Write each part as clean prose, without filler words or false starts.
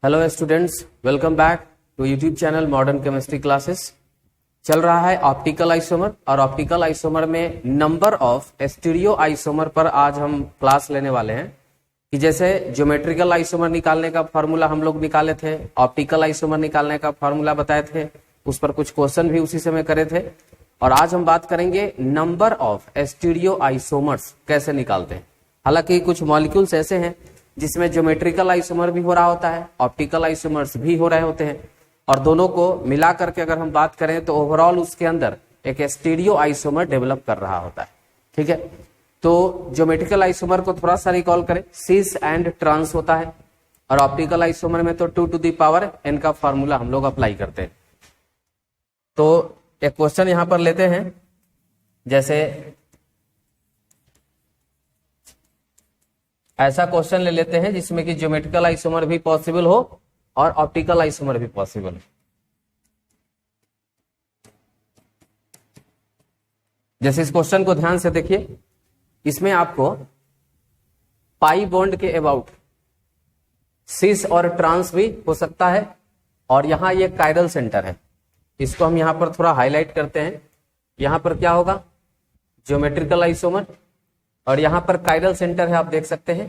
Hello students, welcome back to YouTube channel modern chemistry classes. चल रहा है optical isomer और ऑप्टिकल आइसोमर में नंबर ऑफ स्टीरियो आइसोमर पर आज हम क्लास लेने वाले हैं। कि जैसे ज्योमेट्रिकल आइसोमर निकालने का फॉर्मूला हम लोग निकाले थे, ऑप्टिकल आइसोमर निकालने का फॉर्मूला बताए थे, उस पर कुछ क्वेश्चन भी उसी समय करे थे। और आज हम बात करेंगे नंबर ऑफ स्टीरियो आइसोमर्स कैसे निकालते हैं। हालांकि कुछ मॉलिक्यूल्स ऐसे हैं जिसमें ज्योमेट्रिकल आइसोमर भी हो रहा होता है, ऑप्टिकल आइसोमर्स भी हो रहे होते हैं, और दोनों को मिला करके अगर हम बात करें तो ओवरऑल उसके अंदर एक स्टीरियो आइसोमर डेवलप कर रहा होता है। ठीक है, तो ज्योमेट्रिकल आइसोमर को थोड़ा सा रिकॉल करें, सिस एंड ट्रांस होता है, और ऑप्टिकल आइसोमर में तो 2 टू द पावर n का फॉर्मूला हम लोग अप्लाई करते हैं। तो एक क्वेश्चन यहां पर लेते हैं, जैसे ऐसा क्वेश्चन ले लेते हैं जिसमें कि ज्योमेट्रिकल आइसोमर भी पॉसिबल हो और ऑप्टिकल आइसोमर भी पॉसिबल हो। जैसे इस क्वेश्चन को ध्यान से देखिए, इसमें आपको पाई बॉन्ड के अबाउट सिस और ट्रांस भी हो सकता है, और यहां ये कायरल सेंटर है, इसको हम यहां पर थोड़ा हाईलाइट करते हैं। यहां पर क्या होगा, ज्योमेट्रिकल आइसोमर, और यहां पर कायरल सेंटर है, आप देख सकते हैं।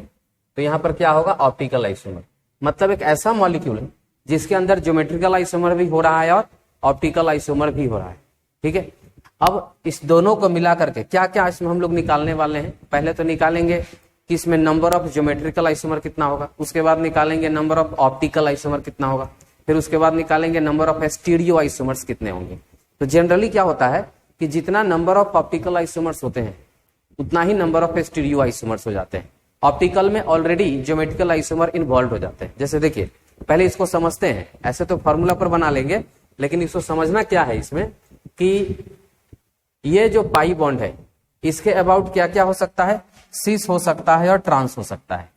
तो यहां पर क्या होगा, ऑप्टिकल आइसोमर। मतलब एक ऐसा मॉलिक्यूल है जिसके अंदर ज्योमेट्रिकल आइसोमर भी हो रहा है और ऑप्टिकल आइसोमर भी हो रहा है। ठीक है, अब इस दोनों को मिला करके क्या क्या इसमें हम लोग निकालने वाले हैं। पहले तो निकालेंगे कि इसमें नंबर ऑफ ज्योमेट्रिकल आइसोमर कितना होगा, उसके बाद निकालेंगे नंबर ऑफ ऑप्टिकल आइसोमर कितना होगा, फिर उसके बाद निकालेंगे नंबर ऑफ स्टीरियो आइसोमर्स कितने होंगे। तो जनरली क्या होता है कि जितना नंबर ऑफ ऑप्टिकल आइसोमर्स होते हैं उतना ही नंबर ऑफ स्टीरियो आइसोमर्स हो जाते हैं। ऑप्टिकल में ऑलरेडी ज्योमेट्रिकल आइसोमर इन्वॉल्व हो जाते हैं। जैसे देखिए, पहले इसको समझते हैं, ऐसे तो फॉर्मूला पर बना लेंगे, लेकिन इसको समझना क्या है इसमें कि ये जो पाई बॉन्ड है इसके अबाउट क्या क्या हो सकता है, सिस हो सकता है और ट्रांस हो सकता है।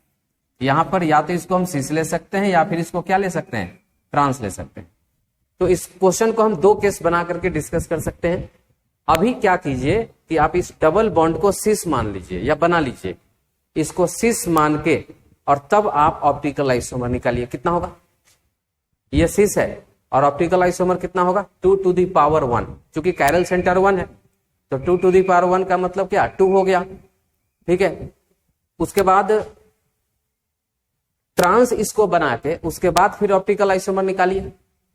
यहां पर या तो इसको हम सिस ले सकते हैं या फिर इसको क्या ले सकते हैं, ट्रांस ले सकते हैं। तो इस क्वेश्चन को हम 2 केस बना करके डिस्कस कर सकते हैं। अभी क्या कीजिए कि आप इस डबल बॉन्ड को सिस मान लीजिए या बना लीजिए, इसको सिस मान के, और तब आप ऑप्टिकल आइसोमर निकालिए। कितना होगा, ये सिस है और ऑप्टिकल आइसोमर कितना होगा, 2 टू द पावर 1। चूंकि कायरल सेंटर 1 है तो 2 टू द पावर 1 का मतलब क्या, 2 हो गया। ठीक है, उसके बाद ट्रांस इसको बना के उसके बाद फिर ऑप्टिकल आइसोमर निकालिए,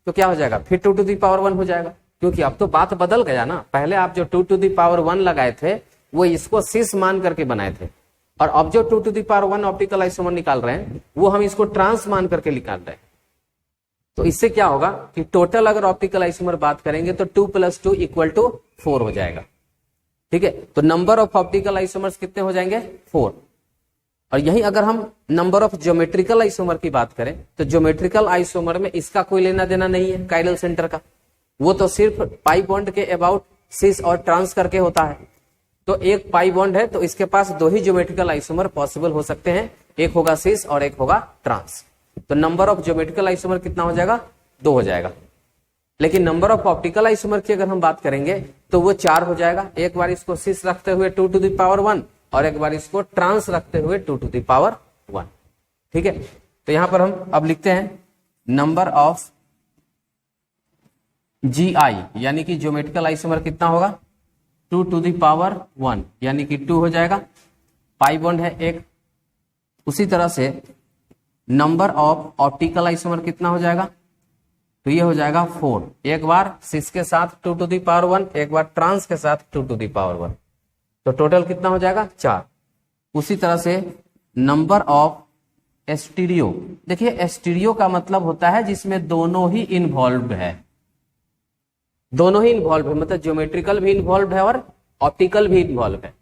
तो क्या हो जाएगा, फिर 2 टू द पावर 1 हो जाएगा। क्योंकि अब तो बात बदल गया ना, पहले आप जो 2 टू द पावर 1 लगाए थे वो इसको सिस मान करके बनाए थे, और अब जो 2 to the power 1 optical isomer निकाल रहे हैं वो हम इसको ट्रांस मान करके निकाल रहे हैं। तो इससे क्या होगा कि टोटल अगर ऑप्टिकल आइसोमर बात करेंगे तो 2 + 2 = 4 हो जाएगा। ठीक है, तो नंबर ऑफ ऑप्टिकल आइसोमर्स कितने हो जाएंगे, 4। और यही अगर हम नंबर ऑफ ज्योमेट्रिकल आइसोमर की बात करें तो ज्योमेट्रिकल आइसोमर में इसका कोई लेना देना नहीं है कायरल सेंटर का, वो तो सिर्फ पाई बॉन्ड के अबाउट सिस और ट्रांस करके होता है। तो एक पाई बॉन्ड है तो इसके पास 2 ही ज्योमेट्रिकल आइसोमर पॉसिबल हो सकते हैं, एक होगा सिस और एक होगा ट्रांस। तो नंबर ऑफ ज्योमेट्रिकल आइसोमर कितना हो जाएगा, 2 हो जाएगा। लेकिन नंबर ऑफ ऑप्टिकल आइसोमर की अगर हम बात करेंगे तो वो 4 हो जाएगा। एक बार इसको सिस रखते हुए 2 टू द पावर 1 और एक बार इसको ट्रांस रखते हुए 2 टू द पावर 1। ठीक है, तो यहां पर हम अब लिखते हैं नंबर ऑफ GI यानी कि ज्योमेट्रिकल आइसोमर कितना होगा, 2 टू द पावर 1 यानी कि 2 हो जाएगा। पाई बॉन्ड है एक। उसी तरह से नंबर ऑफ ऑप्टिकल आइसोमर कितना हो जाएगा, तो ये हो जाएगा 4। एक बार सिस के साथ 2 टू द पावर 1, एक बार ट्रांस के साथ 2 टू द पावर 1, तो टोटल कितना हो जाएगा, 4। उसी तरह से नंबर ऑफ स्टीरियो, देखिए स्टीरियो का मतलब होता है जिसमें दोनों ही इन्वॉल्व है, दोनों ही इन्वॉल्व है, मतलब ज्योमेट्रिकल भी इन्वॉल्व है और ऑप्टिकल भी इन्वॉल्व है।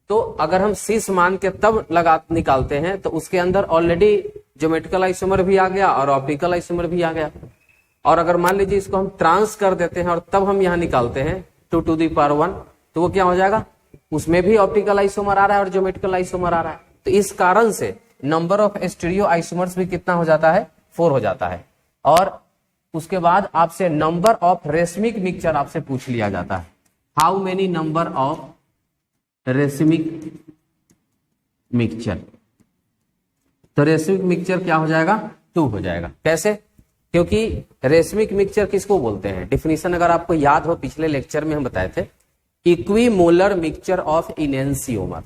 तो अगर हम सिस मान के तब निकालते हैं तो उसके अंदर ऑलरेडी ज्योमेट्रिकल आइसोमर भी आ गया और ऑप्टिकल आइसोमर भी आ गया। और अगर मान लीजिए इसको हम ट्रांस कर देते हैं और तब हम यहां निकालते हैं 2 टू द पावर 1, तो वो क्या हो जाएगा, उसमें भी ऑप्टिकल आइसोमर आ रहा है और ज्योमेट्रिकल आइसोमर आ रहा है। तो इस कारण से नंबर ऑफ स्टीरियो आइसोमर्स भी कितना हो जाता है, 4 हो जाता है। और उसके बाद आपसे नंबर ऑफ रेसमिक मिक्सचर आपसे पूछ लिया जाता है, how many number of racemic mixture. तो रेशमिक मिक्सचर क्या हो जाएगा, 2 हो जाएगा। कैसे? क्योंकि रेशमिक मिक्सचर किसको बोलते हैं, डिफिनीशन अगर आपको याद हो पिछले लेक्चर में हम बताए थे, equimolar mixture of enantiomer,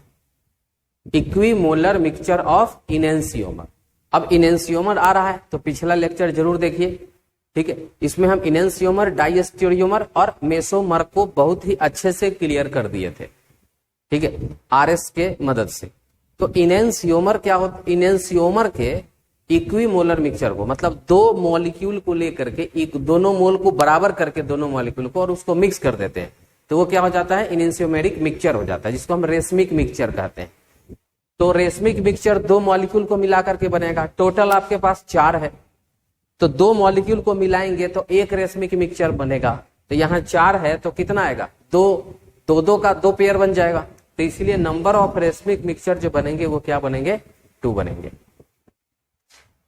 equimolar mixture of enantiomer. अब इनेंसियोमर आ रहा है तो पिछला लेक्चर जरूर देखिए, ठीक है। इसमें हम इनेंसियोमर, डायस्टेरियोमर और मेसोमर को बहुत ही अच्छे से क्लियर कर दिए थे, ठीक है, आरएस के मदद से। तो इनेंसियोमर क्या होता, इनेंसियोमर के इक्विमोलर मिक्सचर को, मतलब 2 मॉलिक्यूल को लेकर के दोनों मोल को बराबर करके दोनों मॉलिक्यूल को और उसको मिक्स कर देते हैं, तो वो क्या हो जाता है, इनेंसियोमेरिक मिक्सचर हो जाता है, जिसको हम रेशमिक मिक्सचर कहते हैं। तो रेशमिक मिक्सचर 2 मॉलिक्यूल को मिलाकर के बनेगा। टोटल आपके पास 4 है, तो 2 मॉलिक्यूल को मिलाएंगे तो 1 रेशमिक मिक्सचर बनेगा। तो यहाँ 4 है तो कितना आएगा, 2 का 2 पेयर बन जाएगा। तो इसलिए नंबर ऑफ रेशमिक मिक्सचर जो बनेंगे वो क्या बनेंगे, 2 बनेंगे।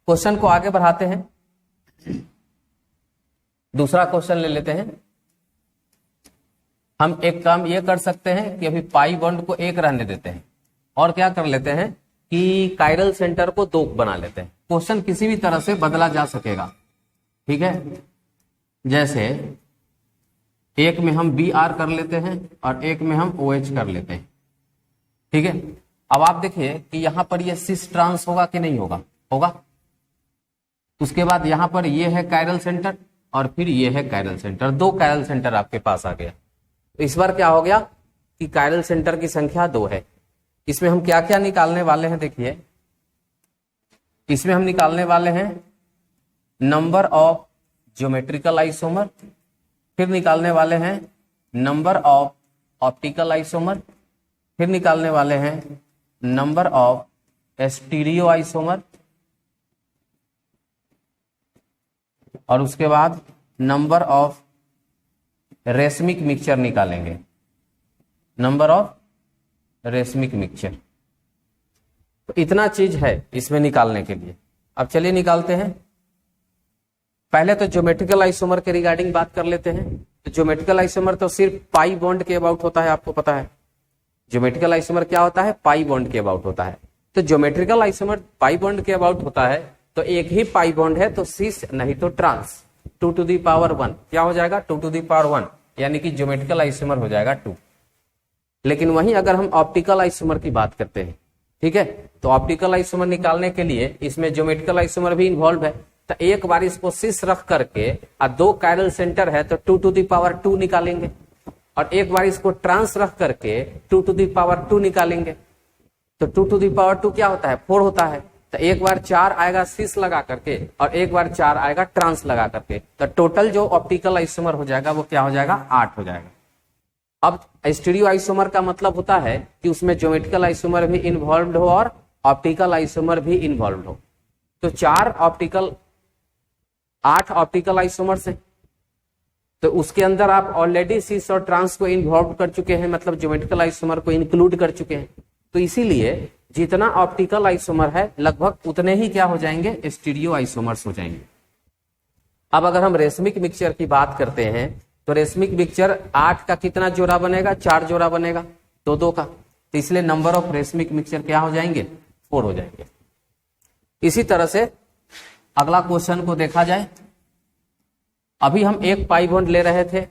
क्वेश्चन को आगे बढ़ाते हैं, दूसरा क्वेश्चन ले लेते हैं। हम एक काम ये कर सकते हैं कि अभी पाई बॉन्ड को 1 रहने देते हैं और क्या कर लेते हैं कि कायरल सेंटर को 2 बना लेते हैं। क्वेश्चन किसी भी तरह से बदला जा सकेगा, ठीक है। जैसे एक में हम Br कर लेते हैं और एक में हम OH कर लेते हैं, ठीक है। अब आप देखिए कि यहां पर ये सिस ट्रांस होगा कि नहीं होगा, होगा। उसके बाद यहां पर ये है कायरल सेंटर और फिर ये है कायरल सेंटर, 2 कायरल सेंटर आपके पास आ गया। तो इस बार क्या हो गया कि कायरल सेंटर की संख्या 2 है। इसमें हम क्या क्या निकालने वाले हैं, देखिए इसमें हम निकालने वाले हैं नंबर ऑफ ज्योमेट्रिकल आइसोमर, फिर निकालने वाले हैं नंबर ऑफ ऑप्टिकल आइसोमर, फिर निकालने वाले हैं नंबर ऑफ स्टीरियो आइसोमर, और उसके बाद नंबर ऑफ रेशमिक मिक्सचर निकालेंगे, नंबर ऑफ रेशमिक मिक्सचर। तो इतना चीज है इसमें निकालने के लिए। अब चलिए निकालते हैं। पहले तो ज्योमेट्रिकल आइसोमर के रिगार्डिंग बात कर लेते हैं। तो ज्योमेट्रिकल आइसोमर तो सिर्फ पाई बॉन्ड के अबाउट होता है, आपको पता है। ज्योमेट्रिकल आइसोमर क्या होता है, पाई बॉन्ड के अबाउट होता है। तो ज्योमेट्रिकल आइसोमर पाई बॉन्ड के अबाउट होता है, तो एक ही पाई बॉन्ड है तो सिस नहीं तो ट्रांस, 2 to the power 1 क्या हो जाएगा, 2 to the power 1, यानी कि ज्योमेट्रिकल आइसोमर हो जाएगा 2। लेकिन वहीं अगर हम ऑप्टिकल आइसोमर की बात करते हैं, ठीक है, तो ऑप्टिकल आइसोमर निकालने के लिए इसमें ज्योमेट्रिकल आइसोमर भी इन्वॉल्व है। तो एक बार इसको सिस रख करके और 2 कायरल सेंटर है तो 2 to the power 2 निकालेंगे, और एक बार इसको ट्रांस रख करके 2 to the power 2 निकालेंगे। तो 2 to the power 2 क्या होता है, 4 होता है। तो एक बार 4 आएगा सिस लगा करके और एक बार 4 आएगा ट्रांस लगा करके, तो टोटल जो ऑप्टिकल आइसोमर हो जाएगा वो क्या हो जाएगा, 8 हो जाएगा। अब स्टीरियो आइसोमर का मतलब होता है कि उसमें ज्योमेट्रिकल आइसोमर भी इन्वॉल्व हो और ऑप्टिकल आइसोमर भी इन्वॉल्व हो। तो 8 ऑप्टिकल आइसोमर से, तो उसके अंदर आप ऑलरेडी सिस और ट्रांस को इन्वॉल्व कर चुके हैं, मतलब ज्योमेट्रिकल आइसोमर को इंक्लूड कर चुके हैं। तो इसीलिए जितना ऑप्टिकल आइसोमर है लगभग उतने ही क्या हो जाएंगे, स्टीरियो आइसोमर्स हो जाएंगे। अब अगर हम रेशमिक मिक्सचर की बात करते हैं तो रेशमिक मिक्सचर 8 का कितना जोड़ा बनेगा, 4 जोड़ा बनेगा, 2 का। तो इसलिए नंबर ऑफ रेशमिक मिक्सचर क्या हो जाएंगे, 4 हो जाएंगे। इसी तरह से अगला क्वेश्चन को देखा जाए। अभी हम एक पाई बॉन्ड ले रहे थे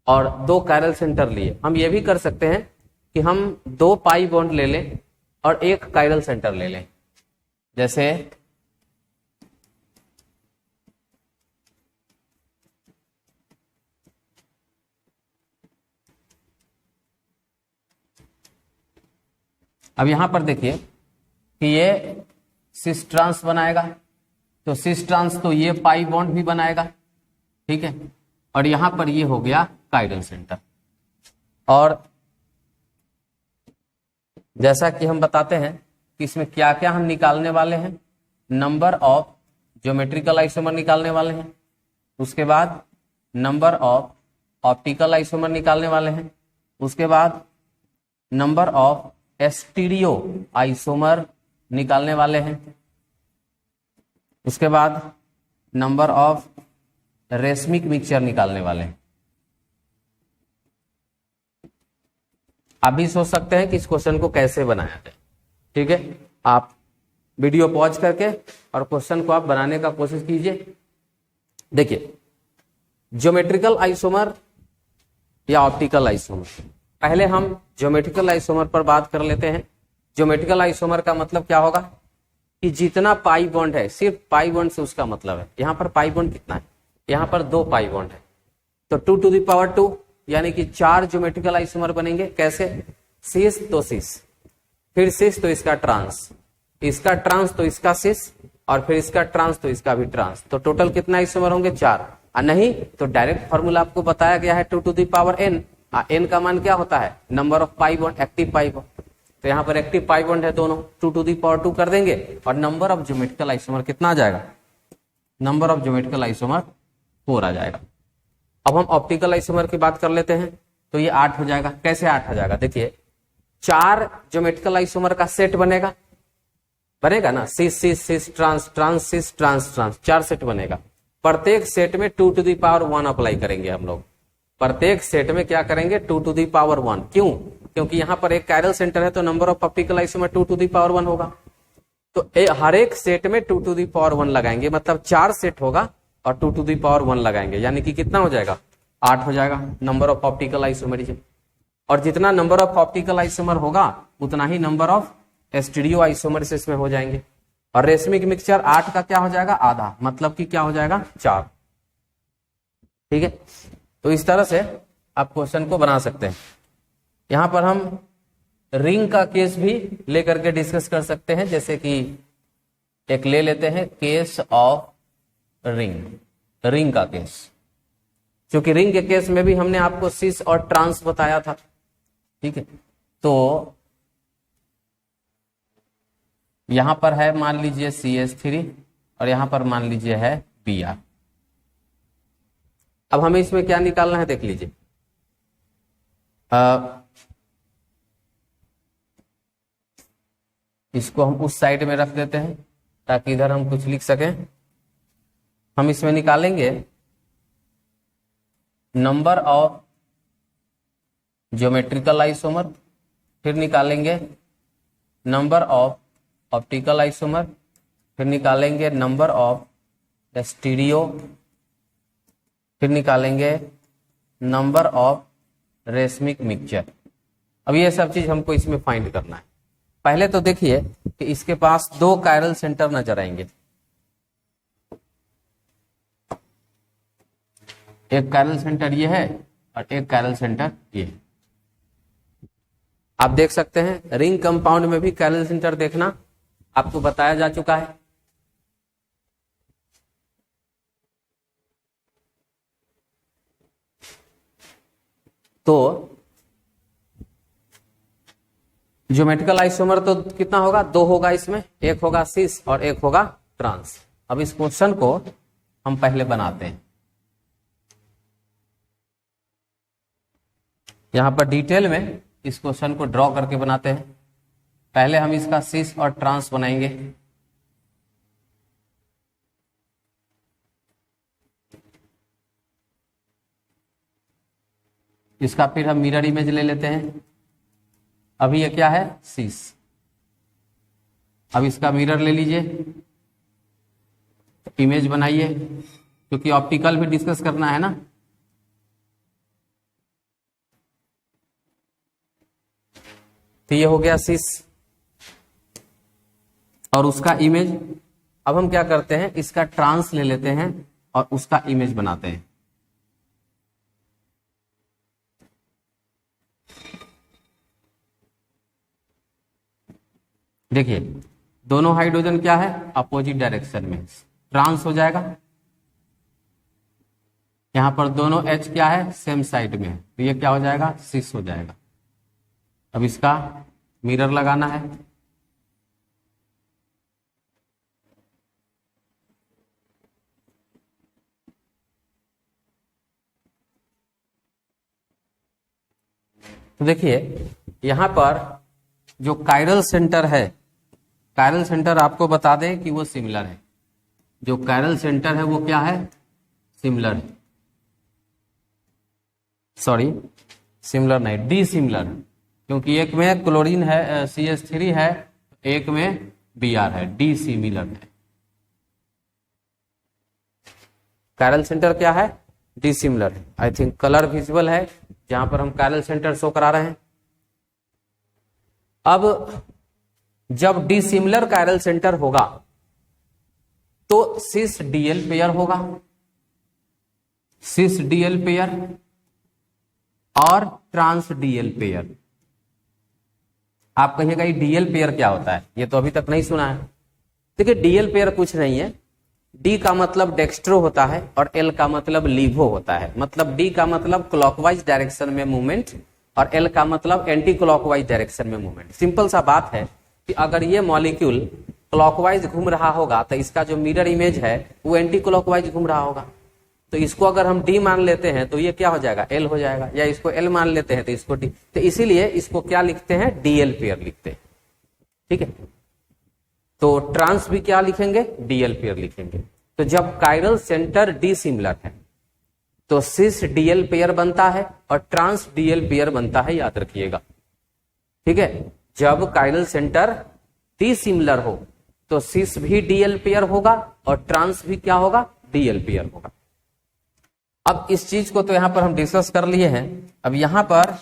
और 2 कायरल सेंटर लिए। हम ये भी कर सकते हैं कि हम 2 पाई बॉन्ड ले लें और 1 कायरल सेंटर ले लें। जैसे अब यहां पर देखिए कि ये सिस ट्रांस बनाएगा, तो सिस ट्रांस तो ये पाई बॉन्ड भी बनाएगा, ठीक है, और यहां पर ये हो गया कायरल सेंटर। और जैसा कि हम बताते हैं कि इसमें क्या क्या हम निकालने वाले हैं, नंबर ऑफ ज्योमेट्रिकल आइसोमर निकालने वाले हैं, उसके बाद नंबर ऑफ ऑप्टिकल आइसोमर निकालने वाले हैं, उसके बाद नंबर ऑफ स्टीरियो आइसोमर निकालने वाले हैं, उसके बाद नंबर ऑफ रेशमिक मिक्सचर निकालने वाले हैं। आप भी सोच सकते हैं कि इस क्वेश्चन को कैसे बनाया जाए, ठीक है। आप वीडियो पॉज करके और क्वेश्चन को आप बनाने का कोशिश कीजिए। देखिए, ज्योमेट्रिकल आइसोमर या ऑप्टिकल आइसोमर, पहले हम ज्योमेट्रिकल आइसोमर पर बात कर लेते हैं। ज्योमेट्रिकल आइसोमर का मतलब क्या होगा कि जितना पाई बॉन्ड है, सिर्फ पाई बॉन्ड से उसका मतलब है। यहां पर पाई बॉन्ड कितना है, यहां पर 2 पाई बॉन्ड है, तो 2 टू द पावर 2 यानी कि 4 ज्योमेट्रिकल आइसोमर बनेंगे। कैसे? सिस तो सिस, फिर सिस तो इसका ट्रांस, इसका ट्रांस तो इसका सिस, और फिर इसका ट्रांस तो इसका भी ट्रांस। तो टोटल कितना आइसोमर होंगे? 4। नहीं तो डायरेक्ट फॉर्मूला आपको बताया गया है 2 to the power n। n का मान क्या होता है? Number of pi bond, active pi bond. तो यहाँ पर एक्टिव पाई बॉन्ड है दोनों, 2 टू द पावर 2 कर देंगे और नंबर ऑफ ज्योमेट्रिकल आइसोमर कितना आ जाएगा? नंबर ऑफ ज्योमेट्रिकल आइसोमर 4 आ जाएगा। अब हम ऑप्टिकल आइसोमर की बात कर लेते हैं, तो ये 8 हो जाएगा। कैसे 8 हो जाएगा? देखिए, 4 ज्योमेट्रिकल आइसोमर का सेट बनेगा ना, cis cis cis trans trans cis trans trans, 4 set बनेगा। प्रत्येक सेट में 2 टू द पावर 1 अप्लाई करेंगे हम लोग। प्रत्येक सेट में क्या करेंगे? 2 टू द पावर 1। क्यों? क्योंकि यहां पर एक कायरल सेंटर है, तो number of optical isomer 2 to the power 1 होगा। तो हर एक सेट में 2 टू द पावर 1 लगाएंगे, मतलब 4 सेट होगा और 2 टू द पावर 1 लगाएंगे, यानी कि कितना हो जाएगा? 8 हो जाएगा नंबर ऑफ ऑप्टिकल आइसोमरिज्म। और जितना नंबर ऑफ ऑप्टिकल आइसोमर होगा उतना ही नंबर ऑफ स्टीरियो आइसोमर्स इसमें हो जाएंगे। और रेशमिक मिक्सचर 8 का क्या हो जाएगा? आधा, मतलब कि क्या हो जाएगा? 4। ठीक है, तो इस तरह से आप क्वेश्चन को बना सकते हैं। यहां पर हम रिंग का केस भी लेकर के डिस्कस कर सकते हैं, जैसे कि एक ले लेते हैं केस ऑफ रिंग का केस। क्योंकि रिंग के केस में भी हमने आपको सिस और ट्रांस बताया था। ठीक है, तो यहां पर है मान लीजिए CH3 और यहां पर मान लीजिए है Br। अब हमें इसमें क्या निकालना है देख लीजिए। इसको हम उस साइड में रख देते हैं ताकि इधर हम कुछ लिख सकें। हम इसमें निकालेंगे नंबर ऑफ ज्योमेट्रिकल आइसोमर, फिर निकालेंगे नंबर ऑफ ऑप्टिकल आइसोमर, फिर निकालेंगे नंबर ऑफ स्टीरियो, फिर निकालेंगे नंबर ऑफ रेशमिक मिक्सचर। अब ये सब चीज हमको इसमें फाइंड करना है। पहले तो देखिए कि इसके पास 2 कायरल सेंटर नजर आएंगे। एक कायरल सेंटर ये है और एक कायरल सेंटर ये है। आप देख सकते हैं रिंग कंपाउंड में भी कायरल सेंटर देखना आपको बताया जा चुका है। तो ज्योमेट्रिकल आइसोमर तो कितना होगा? 2 होगा इसमें, एक होगा सिस और एक होगा ट्रांस। अब इस क्वेश्चन को हम पहले बनाते हैं। यहां पर डिटेल में इस क्वेश्चन को ड्रॉ करके बनाते हैं। पहले हम इसका सिस और ट्रांस बनाएंगे। इसका फिर हम मिरर इमेज ले लेते हैं। अभी ये क्या है? सिस। अब इसका मिरर ले लीजिए, इमेज बनाइए, क्योंकि ऑप्टिकल भी डिस्कस करना है ना। तो ये हो गया सिस और उसका इमेज। अब हम क्या करते हैं? इसका ट्रांस ले लेते हैं और उसका इमेज बनाते हैं। देखिए, दोनों हाइड्रोजन क्या है? अपोजिट डायरेक्शन में, ट्रांस हो जाएगा। यहां पर दोनों H क्या है? सेम साइड में है, तो ये क्या हो जाएगा? सिस हो जाएगा। अब इसका मिरर लगाना है। तो देखिए यहां पर जो कायरल सेंटर है, कायरल सेंटर आपको बता दें कि वो सिमिलर है। जो कायरल सेंटर है वो क्या है? सिमिलर है। सॉरी, सिमिलर नहीं, डी सिमिलर, क्योंकि एक में क्लोरीन है CH3 है, एक में बी आर है, डी सिमिलर है। कायरल सेंटर क्या है? डी सिमिलर है। आई थिंक कलर विजुअल है जहां पर हम कायरल सेंटर शो करा रहे हैं। अब जब डी सिमिलर कायरल सेंटर होगा तो सिस डीएल पेयर होगा, सिस डीएल पेयर और ट्रांस डीएल पेयर। आप कहिएगा ये डीएल पेयर क्या होता है, ये तो अभी तक नहीं सुना है। देखिए डीएल पेयर कुछ नहीं है, डी का मतलब डेक्स्ट्रो होता है और एल का मतलब लीवो होता है। मतलब डी का मतलब क्लॉकवाइज डायरेक्शन में मूवमेंट और एल का मतलब एंटी क्लॉकवाइज डायरेक्शन में मूवमेंट। सिंपल सा बात है कि अगर ये मॉलिक्यूल क्लॉकवाइज घूम रहा होगा तो इसका जो मिरर इमेज है वो एंटी क्लॉकवाइज घूम रहा होगा। तो इसको अगर हम डी मान लेते हैं तो ये क्या हो जाएगा? एल हो जाएगा, या इसको एल मान लेते हैं तो इसको डी। तो इसीलिए इसको क्या लिखते हैं? डीएल पेयर लिखते हैं। ठीक है, तो ट्रांस भी क्या लिखेंगे? डीएल पेयर लिखेंगे। तो जब कायरल सेंटर डी सिमिलर है तो सिस डीएल पेयर बनता है और ट्रांस डीएल पेयर बनता है, याद रखिएगा। ठीक है, जब कायरल सेंटर डी सिमिलर हो तो सिस भी डीएल पेयर होगा और ट्रांस भी क्या होगा? डीएल पेयर होगा। अब इस चीज को तो यहां पर हम डिस्कस कर लिए हैं। अब यहां पर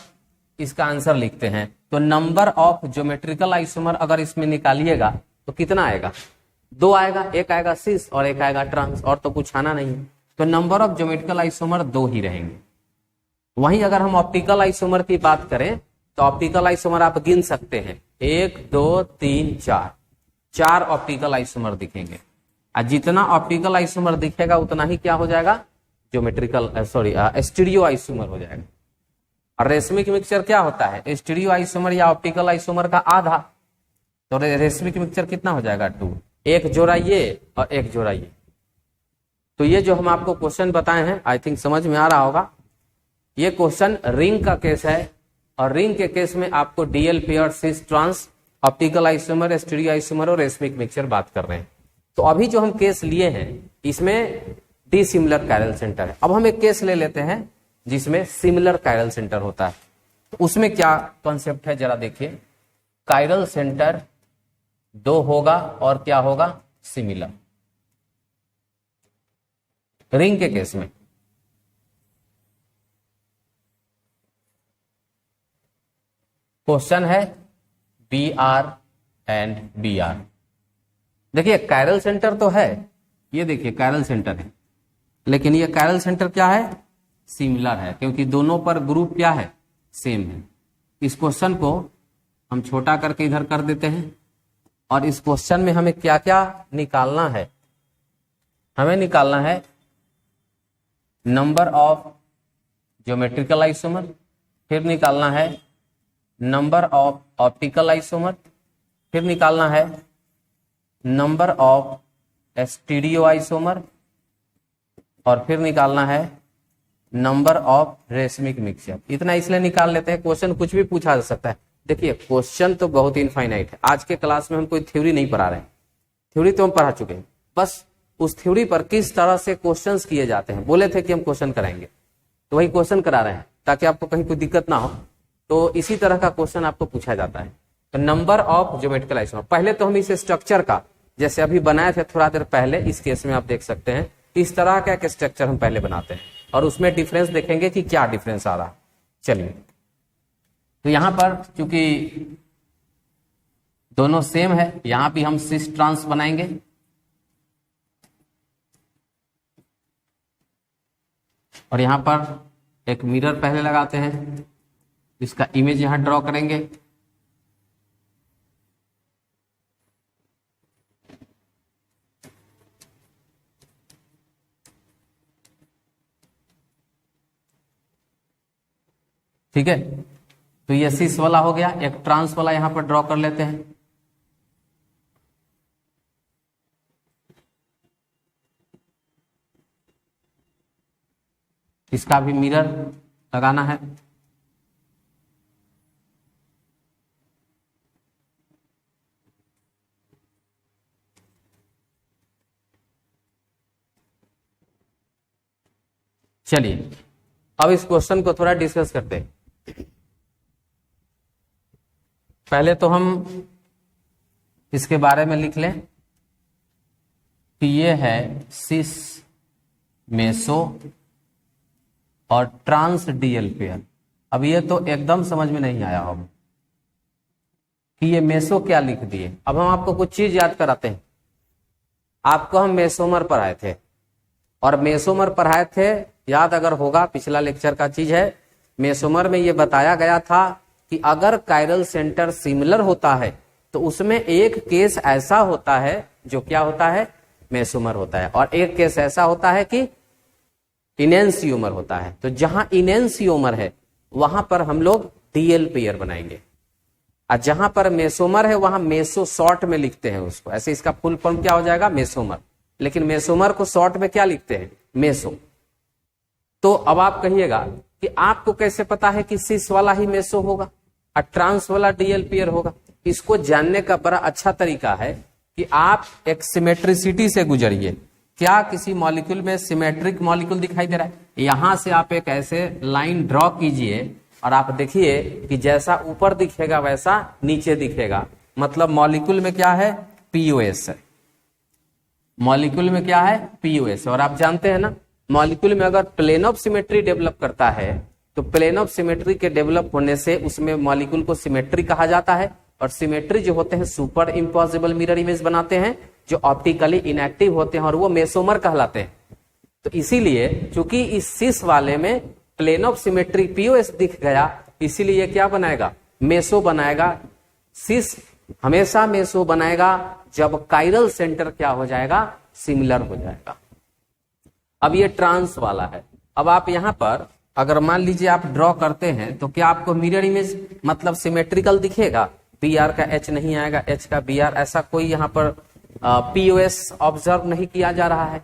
इसका आंसर लिखते हैं। तो नंबर ऑफ ज्योमेट्रिकल आइसोमर अगर इसमें निकालिएगा तो कितना आएगा? 2 आएगा, एक आएगा सिस और एक आएगा ट्रांस, और तो कुछ आना नहीं। तो नंबर ऑफ ज्योमेट्रिकल आइसोमर 2 ही रहेंगे। वहीं अगर हम ऑप्टिकल आइसोमर की बात करें तो ऑप्टिकल आइसोमर आप गिन सकते हैं, 1 2 3 4 ऑप्टिकल आइसोमर दिखेंगे। और जितना ऑप्टिकल आइसोमर दिखेगा उतना ही क्या हो जाएगा? ज्योमेट्रिकल स्टीरियो आइसोमर हो जाएगा। और रेशमिक मिक्सचर क्या होता है? स्टीरियो आइसोमर या ऑप्टिकल आइसोमर का आधा। तो रेशमिक मिक्सचर कितना हो जाएगा? 2। एक जोड़ा ये और एक जोड़ा ये। तो ये जो हम आपको क्वेश्चन बताए हैं आई थिंक समझ में आ रहा होगा। ये क्वेश्चन रिंग का केस है और रिंग के केस में आपको DL pair, cis, trans, optical isomer, stereo isomer और रेशमिक मिक्सचर बात कर रहे हैं। तो अभी जो हम केस लिए हैं इसमें डी सिमिलर कायरल सेंटर है। अब हम एक केस ले लेते हैं जिसमें सिमिलर कायरल सेंटर होता है। तो उसमें क्या कॉन्सेप्ट है जरा देखिए। कायरल सेंटर 2 होगा और क्या होगा? सिमिलर। रिंग के केस में क्वेश्चन है B R and B R. देखिए कायरल सेंटर तो है, ये देखिए कायरल सेंटर है, लेकिन ये कायरल सेंटर क्या है? सिमिलर है, क्योंकि दोनों पर ग्रुप क्या है? सेम है। इस क्वेश्चन को हम छोटा करके इधर कर देते हैं और इस क्वेश्चन में हमें क्या क्या निकालना है? हमें निकालना है नंबर ऑफ ज्योमेट्रिकल आइसोमर, फिर निकालना है नंबर ऑफ ऑप्टिकल आइसोमर, फिर निकालना है नंबर ऑफ स्टीरियो आइसोमर और फिर निकालना है नंबर ऑफ रेशमिक मिक्सचर। इतना इसलिए निकाल लेते हैं, क्वेश्चन कुछ भी पूछा जा सकता है। देखिए क्वेश्चन तो बहुत इनफाइनाइट है। आज के क्लास में हम कोई थ्योरी नहीं पढ़ा रहे हैं, थ्योरी तो हम पढ़ा चुके हैं। बस उस थ्योरी पर किस तरह से क्वेश्चंस किए जाते हैं, बोले थे कि हम क्वेश्चन कराएंगे तो वही क्वेश्चन करा रहे हैं ताकि आपको कहीं कोई दिक्कत ना हो। तो इसी तरह का क्वेश्चन आपको पूछा जाता है। तो नंबर ऑफ ज्योमेट्रिकल आइसोमर, पहले तो हम इस स्ट्रक्चर का जैसे अभी बनाए थे थोड़ा देर पहले, इस केस में आप देख सकते हैं इस तरह का एक स्ट्रक्चर हम पहले बनाते हैं और उसमें डिफरेंस देखेंगे कि क्या डिफरेंस आ रहा है। चलिए, तो यहां पर चूंकि दोनों सेम है, यहां भी हम सिस ट्रांस बनाएंगे। और यहां पर एक मिरर पहले लगाते हैं, इसका इमेज यहां ड्रॉ करेंगे। ठीक है, तो ये सिस वाला हो गया। एक ट्रांस वाला यहां पर ड्रॉ कर लेते हैं। इसका भी मिरर लगाना है। चलिए अब इस क्वेश्चन को थोड़ा डिस्कस करते हैं। पहले तो हम इसके बारे में लिख लें कि ये है सिस मेसो और ट्रांस डीएल पेयर। अब ये तो एकदम समझ में नहीं आया होगा कि ये मेसो क्या लिख दिए। अब हम आपको कुछ चीज याद कराते हैं। आपको हम मेसोमर पढ़ाए थे और मेसोमर पढ़ाए थे, याद अगर होगा पिछला लेक्चर का चीज है। मेसोमर में ये बताया गया था कि अगर कायरल सेंटर सिमिलर होता है तो उसमें एक केस ऐसा होता है जो क्या होता है, मेसोमर होता है, और एक केस ऐसा होता है कि इनेंसियोमर होता है। तो जहां इनेंसियोमर है वहां पर हम लोग डीएल पेयर बनाएंगे, और जहां पर मेसोमर है वहां मेसो शॉर्ट में लिखते हैं उसको। ऐसे इसका फुल फॉर्म क्या हो जाएगा, मेसोमर, लेकिन मेसोमर को शॉर्ट में क्या लिखते हैं, मेसो। तो अब आप कहिएगा कि आपको कैसे पता है कि सिस वाला ही मेसो होगा और ट्रांस वाला डीएल पेयर होगा। इसको जानने का बड़ा अच्छा तरीका है कि आप एक सिमेट्रिसिटी से गुजरिए। क्या किसी मॉलिक्यूल में सिमेट्रिक मॉलिक्यूल दिखाई दे रहा है? यहां से आप एक ऐसे लाइन ड्रॉ कीजिए और आप देखिए कि जैसा ऊपर दिखेगा वैसा नीचे दिखेगा। मतलब मॉलिक्यूल में क्या है, पीओएस है। मॉलिक्यूल में क्या है, पीओएस। और आप जानते हैं ना, मॉलिक्यूल में अगर प्लेन ऑफ सिमेट्री डेवलप करता है तो प्लेन ऑफ सिमेट्री के डेवलप होने से उसमें मॉलिक्यूल को सिमेट्री कहा जाता है। और सिमेट्री जो होते हैं सुपर इम्पॉसिबल मिरर इमेज बनाते हैं जो ऑप्टिकली इनएक्टिव होते हैं और वो मेसोमर कहलाते हैं। तो इसीलिए चूंकि इस सिस वाले में प्लेन ऑफ सिमेट्री पीओएस दिख गया, इसीलिए क्या बनाएगा, मेसो बनाएगा। सिस हमेशा मेसो बनाएगा जब कायरल सेंटर क्या हो जाएगा, सिमिलर हो जाएगा। अब ये ट्रांस वाला है। अब आप यहां पर अगर मान लीजिए आप ड्रॉ करते हैं तो क्या आपको मिरर इमेज मतलब सिमेट्रिकल दिखेगा, बी आर का एच नहीं आएगा, एच का बी आर, ऐसा कोई यहाँ पर पीओएस ऑब्जर्व नहीं किया जा रहा है।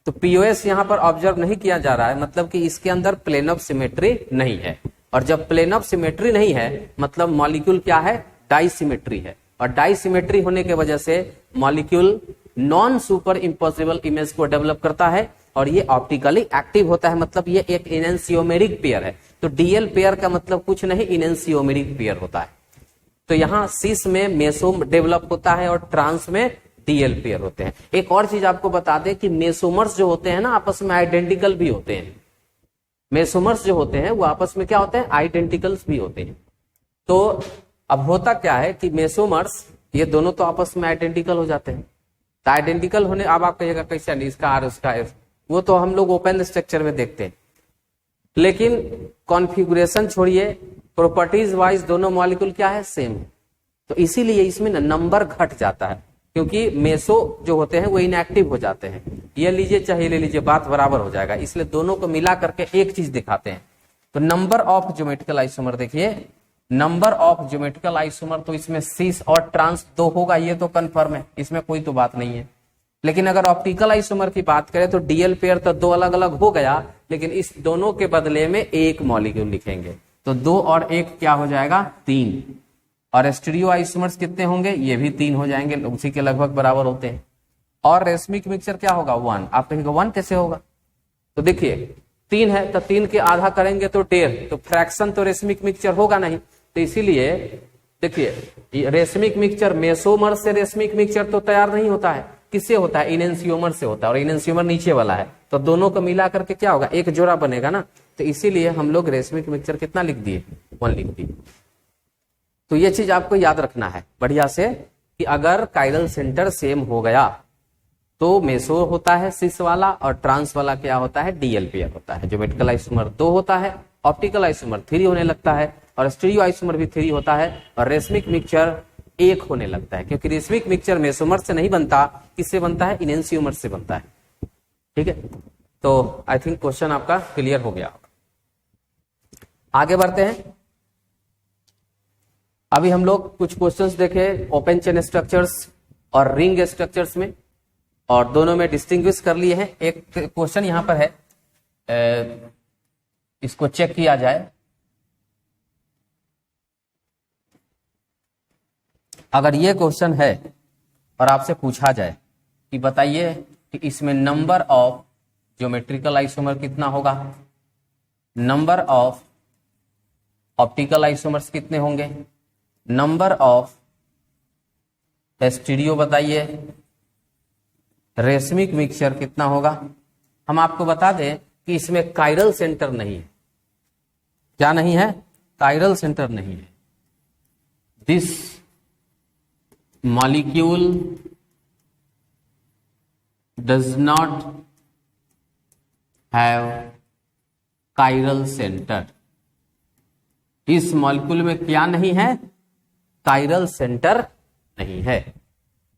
तो पीओएस यहाँ पर ऑब्जर्व नहीं किया जा रहा है मतलब कि इसके अंदर प्लेन ऑफ सिमेट्री नहीं है। और जब प्लेन ऑफ सिमेट्री नहीं है मतलब मॉलिक्यूल क्या है, डाइसिमेट्री है। और डाइसिमेट्री होने के वजह से molecule non super impossible image को डेवलप करता है और ये ऑप्टिकली एक्टिव होता है। मतलब ये एक इनेंसियोमेरिक पेयर है। तो डीएल पेयर का मतलब कुछ नहीं, इनेंसियोमेरिक पेयर होता है। तो यहां सिस में मेसो डेवलप होता है और ट्रांस में डीएल पेयर होते हैं। एक और चीज आपको बता दें कि मेसोमर्स जो होते हैं ना आपस में आइडेंटिकल भी होते हैं। मेसोमर्स जो होते हैं वो आपस में क्या होते हैं, आइडेंटिकल्स भी होते हैं। तो अब होता क्या है कि मेसोमर्स ये दोनों तो आपस में आइडेंटिकल हो जाते हैं। तो आइडेंटिकल होने, अब आप कहिएगा कैसे, नहीं इसका आर उसका एफ, वो तो हम लोग ओपन स्ट्रक्चर में देखते हैं। लेकिन कॉन्फ़िगरेशन छोड़िए, प्रॉपर्टीज वाइज दोनों मॉलिक्यूल क्या है, सेम है। तो इसीलिए इसमें नंबर घट जाता है क्योंकि मेसो जो होते हैं वो इनएक्टिव हो जाते हैं। ये लीजिए चाहे ले लीजिए, बात बराबर हो जाएगा। इसलिए दोनों को मिला करके एक चीज दिखाते हैं। तो नंबर ऑफ ज्योमेट्रिकल आइसोमर देखिए, नंबर ऑफ ज्योमेट्रिकल आइसोमर तो इसमें सिस और ट्रांस दो होगा, ये तो कंफर्म है, इसमें कोई तो बात नहीं है। लेकिन अगर ऑप्टिकल आइसोमर की बात करें तो डीएल पेयर तो दो अलग अलग हो गया, लेकिन इस दोनों के बदले में एक मॉलिक्यूल लिखेंगे। तो 2 और 1 क्या हो जाएगा, 3। और स्टीरियो आइसोमर्स कितने होंगे, ये भी 3 हो जाएंगे, उसी के लगभग बराबर होते हैं। और रेशमिक मिक्सचर क्या होगा, 1। आप कहेंगे 1 कैसे होगा, तो देखिए 3 है तो 3 के आधा करेंगे तो 1.5, तो फ्रैक्शन तो रेशमिक मिक्सचर होगा नहीं। तो इसीलिए देखिए रेशमिक मिक्सचर मेसोमर से रेशमिक मिक्सचर तो तैयार नहीं होता है, किससे होता है, इनेंसियोमर से होता है। और इनेंसियोमर नीचे वाला है तो दोनों को मिला करके क्या होगा, एक जोड़ा बनेगा ना। तो इसीलिए हम लोग रेशमिक मिक्सचर कितना लिख दिए, 1 लिख दिए। तो ये चीज आपको याद रखना है बढ़िया से कि अगर कायरल सेंटर सेम हो गया तो मेसो होता है सिस वाला और ट्रांस वाला क्या होता है, डीएल पेयर होता है। ज्योमेट्रिकल आइसोमर 2 होता है, ऑप्टिकल आइसोमर 3 होने लगता है, और स्टीरियो आइसोमर भी 3 होता है, और रेशमिक मिक्सचर 1 होने लगता है। क्योंकि रेशमिक मिक्सचर मेसोमर से नहीं बनता, किससे बनता है, इनेंसियोमर से बनता है। ठीक है, तो आई थिंक क्वेश्चन आपका क्लियर हो गया। आगे बढ़ते हैं। अभी हम लोग कुछ क्वेश्चंस देखे ओपन चेन स्ट्रक्चर्स और रिंग स्ट्रक्चर्स में, और दोनों में डिस्टिंग्विश कर लिए हैं। एक क्वेश्चन यहां पर है, इसको चेक किया जाए। अगर ये क्वेश्चन है और आपसे पूछा जाए कि बताइए कि इसमें नंबर ऑफ ज्योमेट्रिकल आइसोमर कितना होगा, नंबर ऑफ ऑप्टिकल आइसोमर्स कितने होंगे, नंबर ऑफ स्टीरियो बताइए। रेशमिक मिक्सचर कितना होगा? हम आपको बता दें कि इसमें कायरल सेंटर नहीं है। क्या नहीं है? कायरल सेंटर नहीं है। This molecule does not have chiral centre. इस मॉलिक्यूल में क्या नहीं है? कायरल सेंटर नहीं है।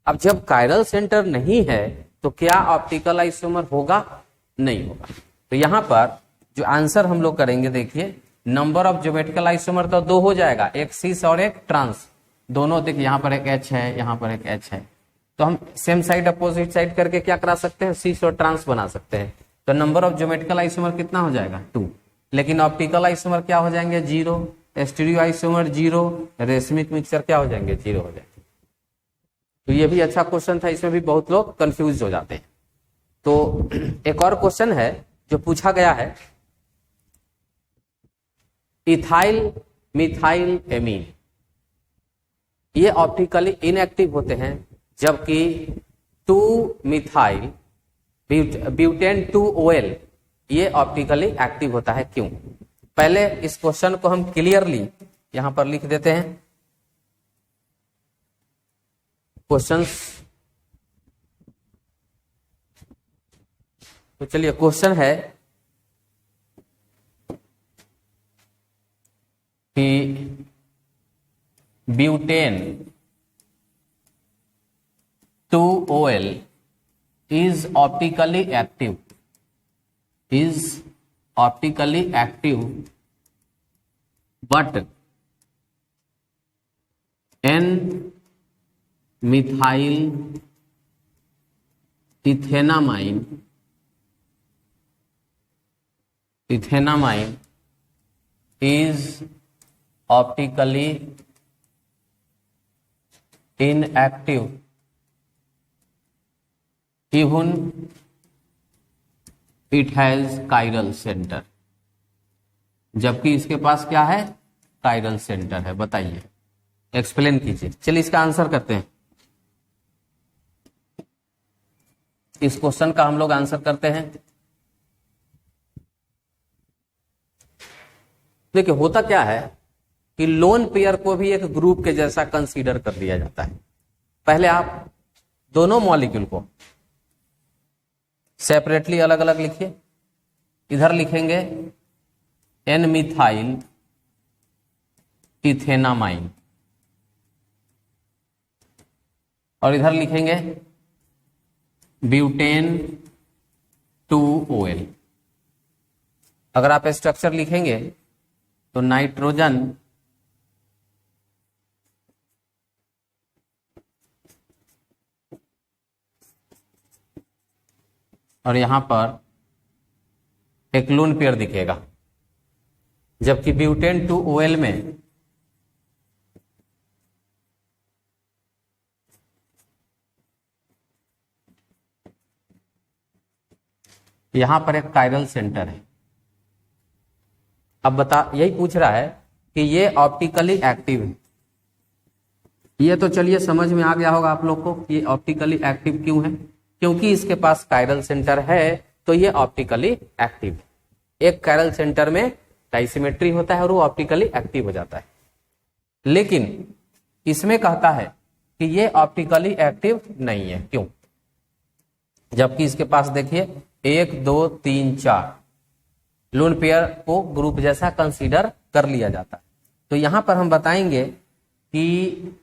अब जब कायरल सेंटर नहीं है तो क्या ऑप्टिकल आइसोमर होगा? नहीं होगा। तो यहां पर जो आंसर हम लोग करेंगे, देखिए नंबर ऑफ ज्योमेट्रिकल आइसोमर तो 2 हो जाएगा, एक सिस और एक ट्रांस। दोनों देखिए, यहां पर एक H है, यहां पर एक H है, तो हम सेम साइड अपोजिट साइड करके क्या करा सकते हैं? सिस और ट्रांस बना सकते हैं। तो नंबर ऑफ ज्योमेट्रिकल आइसोमर कितना हो जाएगा? 2। लेकिन ऑप्टिकल आइसोमर क्या हो जाएंगे? 0। Stereo isomer 0। रेशमिक मिक्सचर क्या हो जाएंगे? 0 हो जाएंगे। तो ये भी अच्छा क्वेश्चन था, इसमें भी बहुत लोग कंफ्यूज हो जाते हैं। तो एक और क्वेश्चन है जो पूछा गया है, इथाइल मिथाइल एमीन ये ऑप्टिकली इनएक्टिव होते हैं, जबकि 2 मिथाइल ब्यूटेन 2OL ये ऑप्टिकली एक्टिव होता है, क्यों? पहले इस क्वेश्चन को हम क्लियरली यहां पर लिख देते हैं। क्वेश्चंस, तो चलिए क्वेश्चन है कि butane 2OL is optically active, but N-methyl ethenamine is optically inactive even it has chiral center। जबकि इसके पास क्या है? कायरल सेंटर है। बताइए, एक्सप्लेन कीजिए। चलिए इसका आंसर करते हैं। इस क्वेश्चन का हम लोग आंसर करते हैं। देखिए होता क्या है कि लोन पेयर को भी एक ग्रुप के जैसा कंसीडर कर लिया जाता है। पहले आप दोनों मॉलिक्यूल को सेपरेटली अलग अलग लिखिए। इधर लिखेंगे एन मिथाइल इथेनामाइन और इधर लिखेंगे ब्यूटेन 2OL। अगर आप स्ट्रक्चर लिखेंगे तो नाइट्रोजन और यहां पर एक लोन पेयर दिखेगा, जबकि ब्यूटेन 2OL में यहां पर एक कायरल सेंटर है। अब यही पूछ रहा है कि ये ऑप्टिकली एक्टिव है। ये तो चलिए समझ में आ गया होगा आप लोग को कि ये ऑप्टिकली एक्टिव क्यों है, क्योंकि इसके पास कायरल सेंटर है तो ये ऑप्टिकली एक्टिव है। एक कायरल सेंटर में डाइसिमेट्री होता है और वो ऑप्टिकली एक्टिव हो जाता है। लेकिन इसमें कहता है कि ये ऑप्टिकली एक्टिव नहीं है, क्यों? जबकि इसके पास देखिए 1 2 3 4 लोन पेयर को ग्रुप जैसा कंसीडर कर लिया जाता है। तो यहां पर हम बताएंगे कि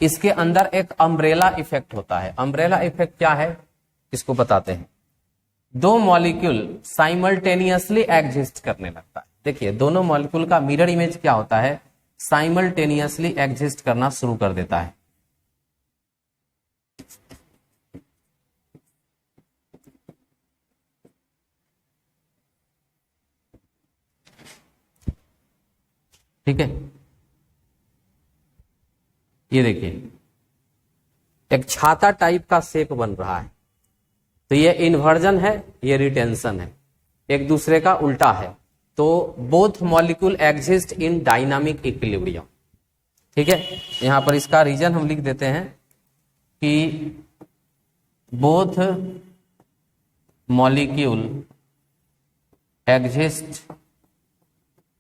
इसके अंदर एक अम्ब्रेला इफेक्ट होता है। अम्ब्रेला इफेक्ट क्या है इसको बताते हैं। 2 मॉलिक्यूल साइमल्टेनियसली एग्जिस्ट करने लगता है। देखिए दोनों मॉलिक्यूल का मिरर इमेज क्या होता है? साइमल्टेनियसली एग्जिस्ट करना शुरू कर देता है। ठीक है, ये देखिए एक छाता टाइप का शेप बन रहा है। तो ये इन्वर्जन है, ये रिटेंशन है, एक दूसरे का उल्टा है। तो both molecule exist in dynamic equilibrium. ठीक है, यहां पर इसका रीजन हम लिख देते हैं कि both molecule exist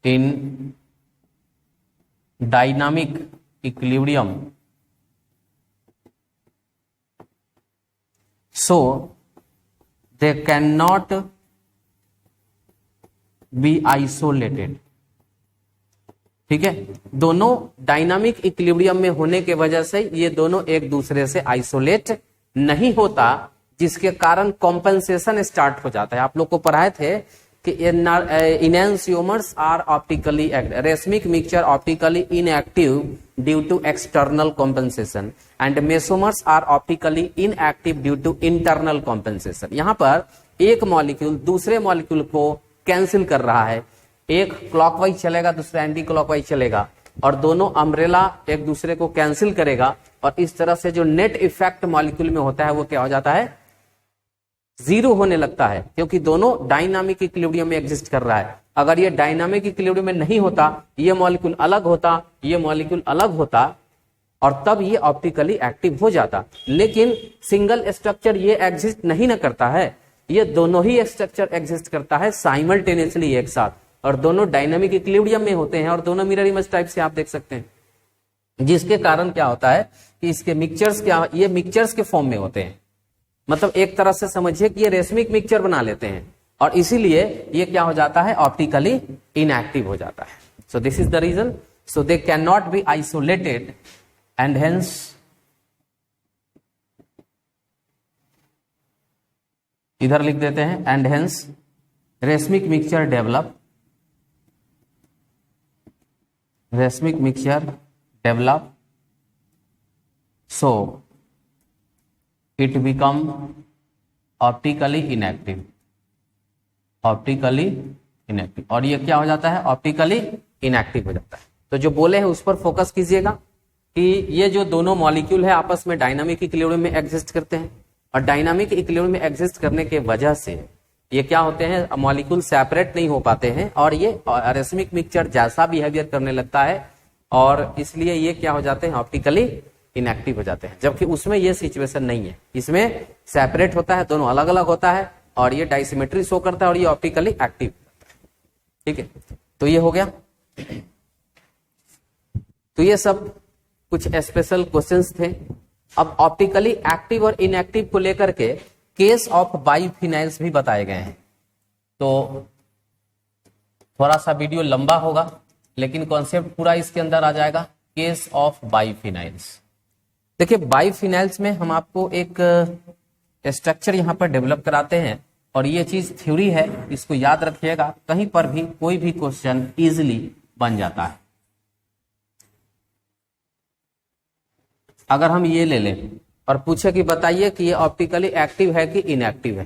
in dynamic equilibrium, so they cannot be isolated। ठीक है, दोनों डायनामिक इक्विलिब्रियम में होने के वजह से ये दोनों एक दूसरे से आइसोलेट नहीं होता, जिसके कारण कॉम्पेंसेशन स्टार्ट हो जाता है। आप लोग को पढ़ाए थे कि enantiomers are optically, racemic mixture optically inactive due to external compensation and mesomers are optically inactive due to internal compensation. यहां पर एक मॉलिक्यूल दूसरे मॉलिक्यूल को कैंसिल कर रहा है, एक क्लॉकवाइज चलेगा दूसरा एंटी क्लॉकवाइज चलेगा, और दोनों अम्ब्रेला एक दूसरे को कैंसिल करेगा, और इस तरह से जो नेट इफेक्ट मॉलिक्यूल में होता है वो क्या हो जाता है, जीरो होने लगता है, क्योंकि दोनों डायनामिक इक्विलिब्रियम में एग्जिस्ट कर रहा है। अगर ये डायनामिक इक्विलिब्रियम में नहीं होता, ये मॉलिक्यूल अलग होता, ये मॉलिक्यूल अलग होता, और तब ये ऑप्टिकली एक्टिव हो जाता। लेकिन सिंगल स्ट्रक्चर ये एग्जिस्ट नहीं न करता है, ये दोनों ही स्ट्रक्चर एग्जिस्ट करता है साइमल्टेनियसली एक साथ, और दोनों डायनामिक इक्विलिब्रियम में होते हैं, और दोनों मिरर इमेज टाइप से आप देख सकते हैं, जिसके कारण क्या होता है कि इसके मिक्सचर्स क्या, ये मिक्सचर्स के फॉर्म में होते हैं। मतलब एक तरह से समझिए कि ये रेशमिक मिक्सचर बना लेते हैं, और इसीलिए ये क्या हो जाता है, ऑप्टिकली इनएक्टिव हो जाता है। So this is the reason, so they can not be isolated and hence इधर लिख देते हैं, and hence racemic mixture develop, racemic mixture develop, so it become optically inactive, optically inactive, और ये क्या हो जाता है, ऑप्टिकली इनएक्टिव हो जाता है। तो जो बोले हैं उस पर फोकस कीजिएगा कि ये जो दोनों मॉलिक्यूल है आपस में डायनामिक इक्विलिब्रियम में एग्जिस्ट करते हैं, और डायनामिक इक्विलिब्रियम में एग्जिस्ट करने के वजह से ये क्या होते हैं, मॉलिक्यूल सेपरेट नहीं हो पाते हैं, और ये रेशमिक मिक्सचर जैसा बिहेवियर करने लगता है, और इसलिए ये क्या हो जाते हैं, ऑप्टिकली इनएक्टिव हो जाते हैं। जबकि उसमें ये सिचुएशन नहीं है, इसमें सेपरेट होता है, दोनों अलग अलग होता है, और ये डाइसिमेट्री शो करता है, और ये ऑप्टिकली एक्टिव होता है। ठीक है, तो ये हो गया। तो ये सब कुछ स्पेशल क्वेश्चंस थे। अब ऑप्टिकली एक्टिव और इनएक्टिव को लेकर के केस ऑफ बाइफिनाइल्स भी बताए गए हैं। तो थोड़ा सा वीडियो लंबा होगा, लेकिन कॉन्सेप्ट पूरा इसके अंदर आ जाएगा। केस ऑफ बाइफिनाइल्स, देखिए बाइफिनाइल्स में हम आपको एक स्ट्रक्चर यहां पर डेवलप कराते हैं, और ये चीज थ्योरी है, इसको याद रखिएगा, कहीं पर भी कोई भी क्वेश्चन इजीली बन जाता है। अगर हम ये ले लें और पूछे कि बताइए कि ये ऑप्टिकली एक्टिव है कि इनएक्टिव है,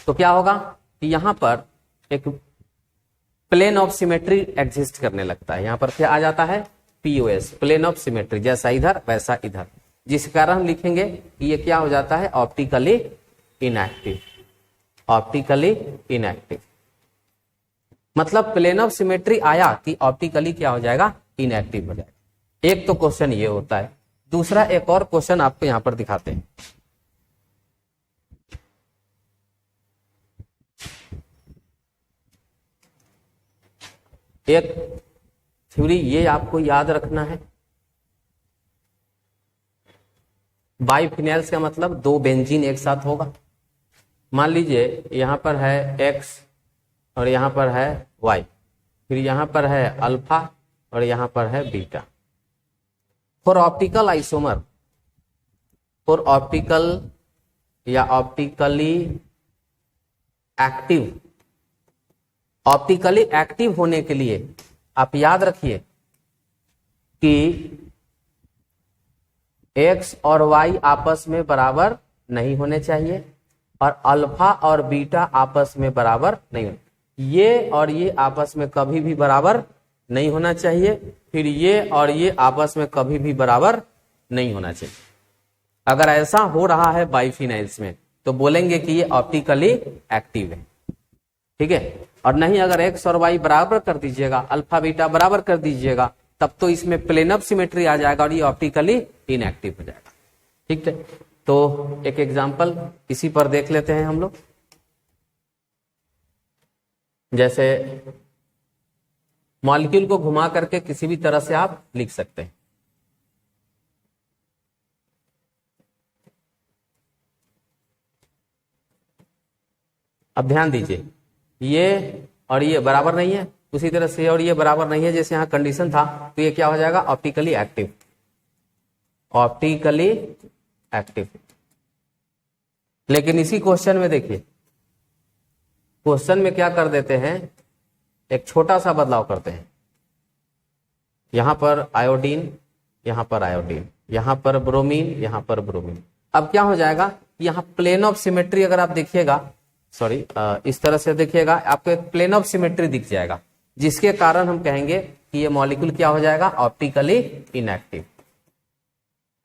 तो क्या होगा कि यहां पर एक प्लेन ऑफ सिमेट्री एग्जिस्ट करने लगता है। यहां पर क्या आ जाता है, पीओएस, प्लेन ऑफ सिमेट्री, जैसा इधर वैसा इधर, जिस कारण हम लिखेंगे कि ये क्या हो जाता है, ऑप्टिकली इनएक्टिव, ऑप्टिकली इनएक्टिव। मतलब प्लेन ऑफ सिमेट्री आया कि ऑप्टिकली क्या हो जाएगा, इनएक्टिव हो जाएगा। एक तो क्वेश्चन ये होता है। दूसरा एक और क्वेश्चन आपको यहां पर दिखाते हैं। एक थ्योरी ये आपको याद रखना है, बाइफिनाइल्स का मतलब दो बेंजीन एक साथ होगा। मान लीजिए यहां पर है X और यहां पर है Y, फिर यहां पर है अल्फा और यहां पर है beta. For optical isomer, for optical या ऑप्टिकली एक्टिव, ऑप्टिकली एक्टिव होने के लिए आप याद रखिए कि X और Y आपस में बराबर नहीं होने चाहिए, और अल्फा और बीटा आपस में बराबर नहीं होने, ये और ये आपस में कभी भी बराबर नहीं होना चाहिए, फिर ये और ये आपस में कभी भी बराबर नहीं होना चाहिए। अगर ऐसा हो रहा है बाइफिनाइल्स में तो बोलेंगे कि ये ऑप्टिकली एक्टिव है। ठीक है, और नहीं अगर X और Y बराबर कर दीजिएगा, अल्फा बीटा बराबर कर दीजिएगा, तब तो इसमें प्लेन ऑफ सिमेट्री आ जाएगा और ये ऑप्टिकली इनएक्टिव हो जाएगा। ठीक है, तो एक एग्जाम्पल इसी पर देख लेते हैं हम लोग। जैसे मॉलिक्यूल को घुमा करके किसी भी तरह से आप लिख सकते हैं। अब ध्यान दीजिए, ये और ये बराबर नहीं है, उसी तरह से और ये बराबर नहीं है, जैसे यहां कंडीशन था, तो ये क्या हो जाएगा, ऑप्टिकली एक्टिव, ऑप्टिकली एक्टिव। लेकिन इसी क्वेश्चन में देखिए, क्वेश्चन में क्या कर देते हैं, एक छोटा सा बदलाव करते हैं। यहां पर आयोडीन, यहां पर आयोडीन, यहां पर ब्रोमीन, यहां पर ब्रोमीन। अब क्या हो जाएगा, यहां प्लेन ऑफ सिमेट्री अगर आप देखिएगा, सॉरी इस तरह से देखिएगा, आपको एक प्लेन ऑफ सिमेट्री दिख जाएगा, जिसके कारण हम कहेंगे कि ये मॉलिक्यूल क्या हो जाएगा, ऑप्टिकली इनएक्टिव,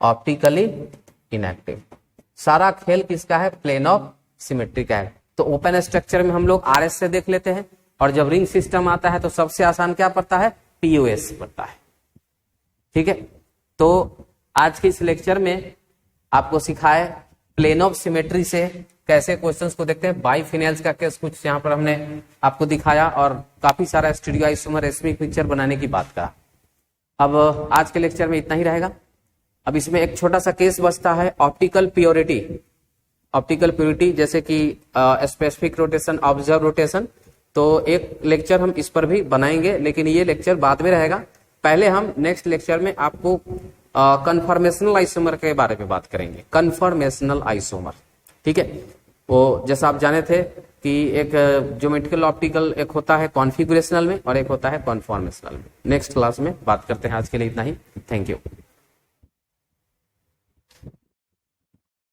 ऑप्टिकली इनएक्टिव। सारा खेल किसका है, प्लेन ऑफ सिमेट्री का है। तो ओपन स्ट्रक्चर में हम लोग आरएस से देख लेते हैं, और जब रिंग सिस्टम आता है तो सबसे आसान क्या पड़ता है, पीओएस पड़ता है। ठीक है, तो आज के इस लेक्चर में आपको सिखाए प्लेन ऑफ सिमेट्री से कैसे क्वेश्चंस को देखते हैं। बाइफिनाइल्स का केस कुछ यहाँ पर हमने आपको दिखाया, और काफी सारा स्टीरियोआइसोमर एस्मिक पिक्चर बनाने की बात करा। अब आज के लेक्चर में इतना ही रहेगा। अब इसमें एक छोटा सा केस बचता है, ऑप्टिकल प्योरिटी। ऑप्टिकल प्योरिटी जैसे कि स्पेसिफिक रोटेशन, ऑब्जर्व रोटेशन, तो एक लेक्चर हम इस पर भी बनाएंगे, लेकिन ये लेक्चर बाद में रहेगा। पहले हम नेक्स्ट लेक्चर में आपको कन्फॉर्मेशनल आइसोमर के बारे में बात करेंगे, कन्फॉर्मेशनल आइसोमर। ठीक है, वो जैसा आप जाने थे कि एक ज्योमेट्रिकल ऑप्टिकल एक होता है कॉन्फिगरेशनल में, और एक होता है कन्फॉर्मेशनल में। नेक्स्ट क्लास में बात करते हैं। आज के लिए इतना ही, थैंक यू।